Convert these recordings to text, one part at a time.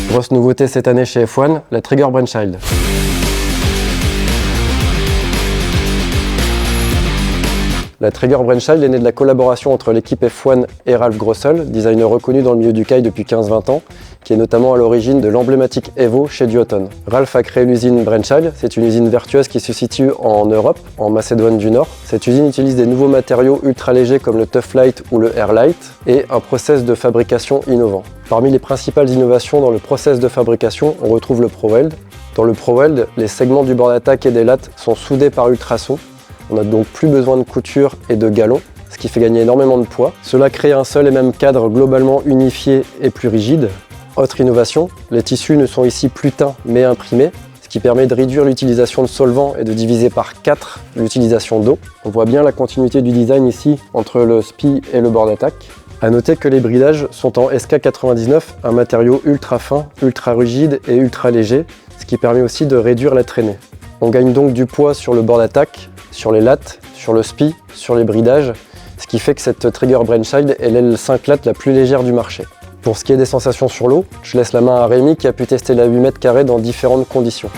Grosse nouveauté cette année chez F1, la Trigger Brainchild. La Trigger Brainchild est née de la collaboration entre l'équipe F1 et Ralph Grossell, designer reconnu dans le milieu du kite depuis 15-20 ans, qui est notamment à l'origine de l'emblématique Evo chez Duotone. Ralph a créé l'usine Brainchild, c'est une usine vertueuse qui se situe en Europe, en Macédoine du Nord. Cette usine utilise des nouveaux matériaux ultra légers comme le Tough Light ou le Air Light et un process de fabrication innovant. Parmi les principales innovations dans le process de fabrication, on retrouve le ProWeld. Dans le ProWeld, les segments du bord d'attaque et des lattes sont soudés par ultrasons. On n'a donc plus besoin de couture et de galons, ce qui fait gagner énormément de poids. Cela crée un seul et même cadre globalement unifié et plus rigide. Autre innovation, les tissus ne sont ici plus teints mais imprimés, ce qui permet de réduire l'utilisation de solvants et de diviser par 4 l'utilisation d'eau. On voit bien la continuité du design ici entre le SPI et le bord d'attaque. A noter que les bridages sont en SK99, un matériau ultra fin, ultra rigide et ultra léger, ce qui permet aussi de réduire la traînée. On gagne donc du poids sur le bord d'attaque, sur les lattes, sur le SPI, sur les bridages, ce qui fait que cette Trigger Brainchild est l'aile 5 lattes la plus légère du marché. Pour ce qui est des sensations sur l'eau, je laisse la main à Rémi qui a pu tester la 8 mètres carrés dans différentes conditions.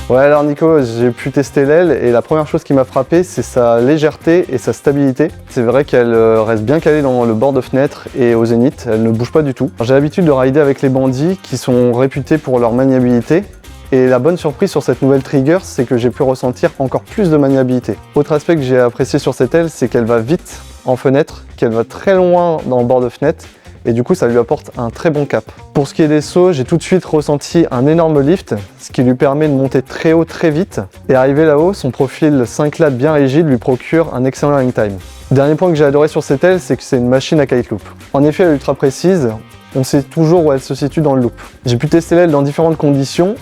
Ouais, alors Nico, j'ai pu tester l'aile et la première chose qui m'a frappé, c'est sa légèreté et sa stabilité. C'est vrai qu'elle reste bien calée dans le bord de fenêtre et au zénith, elle ne bouge pas du tout. J'ai l'habitude de rider avec les bandits qui sont réputés pour leur maniabilité. Et la bonne surprise sur cette nouvelle Trigger, c'est que j'ai pu ressentir encore plus de maniabilité. Autre aspect que j'ai apprécié sur cette aile, c'est qu'elle va vite en fenêtre, qu'elle va très loin dans le bord de fenêtre, et du coup ça lui apporte un très bon cap. Pour ce qui est des sauts, j'ai tout de suite ressenti un énorme lift, ce qui lui permet de monter très haut très vite, et arrivé là-haut, son profil 5 lattes bien rigide lui procure un excellent hang time. Dernier point que j'ai adoré sur cette aile, c'est que c'est une machine à kite loop. En effet, elle est ultra précise, on sait toujours où elle se situe dans le loop. J'ai pu tester l'aile dans différentes conditions.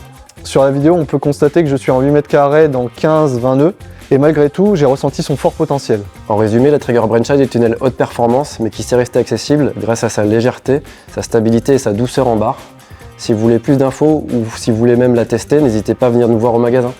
Sur la vidéo, on peut constater que je suis en 8 mètres carrés dans 15-20 nœuds, et malgré tout, j'ai ressenti son fort potentiel. En résumé, la Trigger Brainchild est une aile haute performance, mais qui sait rester accessible grâce à sa légèreté, sa stabilité et sa douceur en barre. Si vous voulez plus d'infos ou si vous voulez même la tester, n'hésitez pas à venir nous voir au magasin.